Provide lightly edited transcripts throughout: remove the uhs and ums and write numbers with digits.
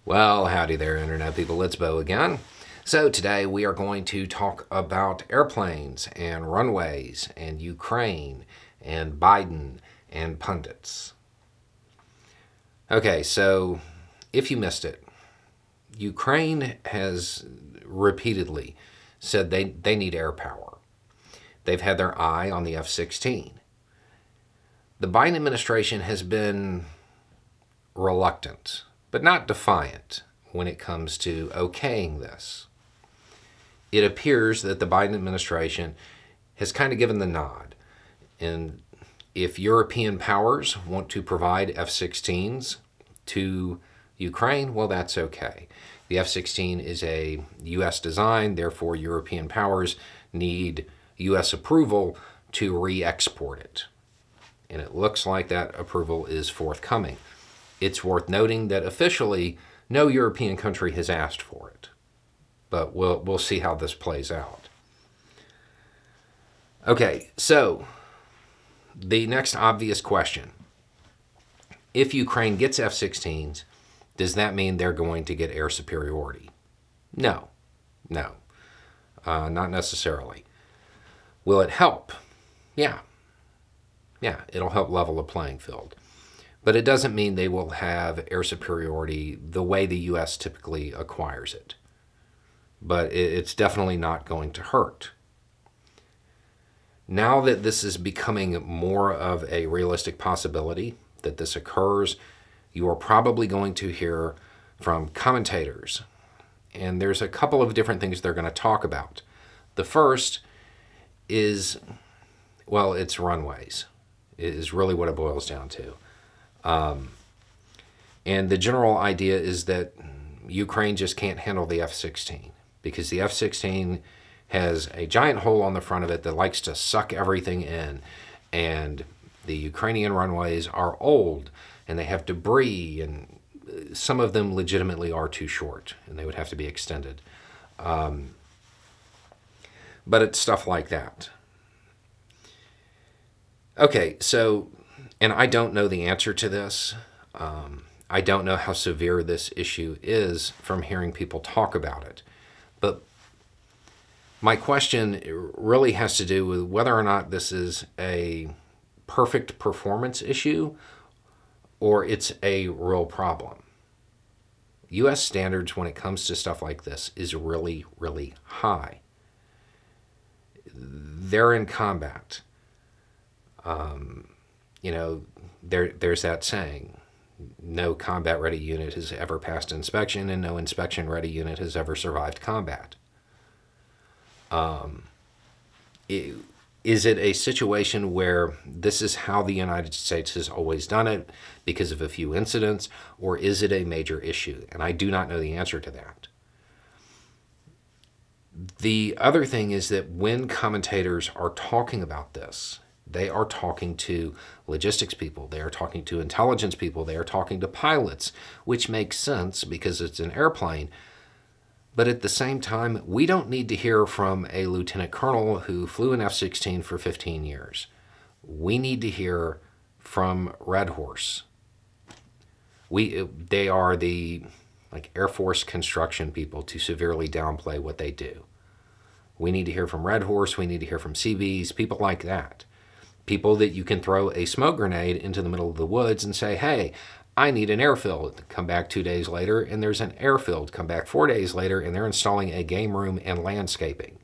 Well, howdy there, Internet people. It's Bo again. So today we are going to talk about airplanes and runways and Ukraine and Biden and pundits. Okay, so if you missed it, Ukraine has repeatedly said they need air power. They've had their eye on the F-16. The Biden administration has been reluctant, but not defiant, when it comes to okaying this. It appears that the Biden administration has kind of given the nod. And if European powers want to provide F-16s to Ukraine, well, that's okay. The F-16 is a U.S. design, therefore European powers need U.S. approval to re-export it. And it looks like that approval is forthcoming. It's worth noting that officially, no European country has asked for it. But we'll see how this plays out. Okay, so the next obvious question. If Ukraine gets F-16s, does that mean they're going to get air superiority? No, not necessarily. Will it help? Yeah, it'll help level the playing field. But it doesn't mean they will have air superiority the way the U.S. typically acquires it. But it's definitely not going to hurt. Now that this is becoming more of a realistic possibility that this occurs, you are probably going to hear from commentators. And there's a couple of different things they're going to talk about. The first is, well, it's runways. It is really what it boils down to. And the general idea is that Ukraine just can't handle the F-16 because the F-16 has a giant hole on the front of it that likes to suck everything in. And the Ukrainian runways are old and they have debris, and some of them legitimately are too short and they would have to be extended. But it's stuff like that. Okay, so, and I don't know the answer to this. I don't know how severe this issue is from hearing people talk about it. But my question really has to do with whether or not this is a perfect performance issue or it's a real problem. U.S. standards when it comes to stuff like this is really, really high. They're in combat. You know, there's that saying, no combat-ready unit has ever passed inspection and no inspection-ready unit has ever survived combat. Is it a situation where this is how the United States has always done it because of a few incidents, or is it a major issue? And I do not know the answer to that. The other thing is that when commentators are talking about this, they are talking to logistics people, they are talking to intelligence people, they are talking to pilots, which makes sense because it's an airplane. But at the same time, we don't need to hear from a lieutenant colonel who flew an F-16 for 15 years. We need to hear from Red Horse. They are the Air Force construction people to severely downplay what they do. We need to hear from Red Horse, we need to hear from CVs, people like that. People that you can throw a smoke grenade into the middle of the woods and say, hey, I need an airfield. Come back 2 days later and there's an airfield. Come back 4 days later and they're installing a game room and landscaping.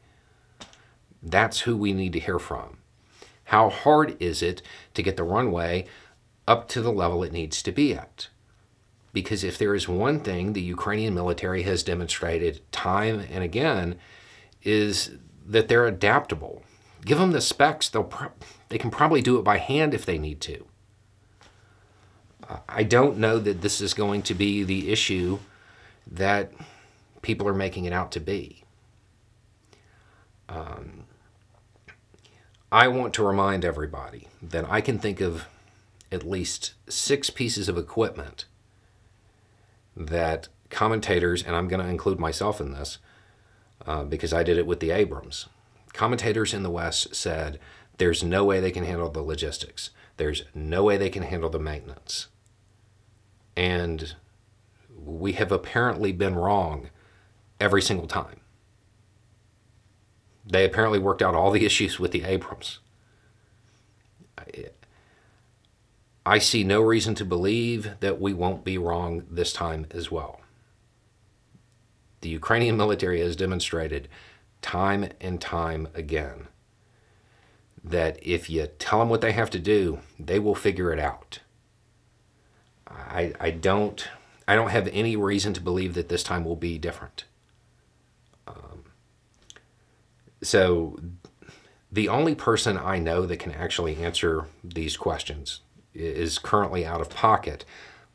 That's who we need to hear from. How hard is it to get the runway up to the level it needs to be at? Because if there is one thing the Ukrainian military has demonstrated time and again, is that they're adaptable. Give them the specs, they can probably do it by hand if they need to. I don't know that this is going to be the issue that people are making it out to be. I want to remind everybody that I can think of at least 6 pieces of equipment that commentators, and I'm going to include myself in this because I did it with the Abrams. Commentators in the West said there's no way they can handle the logistics. There's no way they can handle the maintenance. And we have apparently been wrong every single time. They apparently worked out all the issues with the Abrams. I see no reason to believe that we won't be wrong this time as well. The Ukrainian military has demonstrated time and time again that if you tell them what they have to do, they will figure it out. I don't have any reason to believe that this time will be different. So the only person I know that can actually answer these questions is currently out of pocket,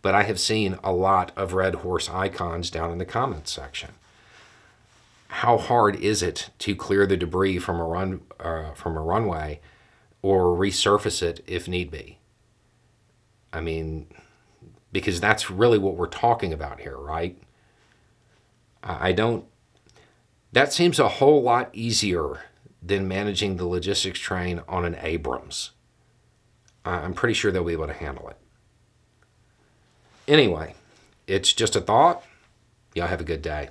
but I have seen a lot of red horse icons down in the comments section. How hard is it to clear the debris from a runway or resurface it if need be? I mean, because that's really what we're talking about here, right? That seems a whole lot easier than managing the logistics train on an Abrams. I'm pretty sure they'll be able to handle it. Anyway, it's just a thought. Y'all have a good day.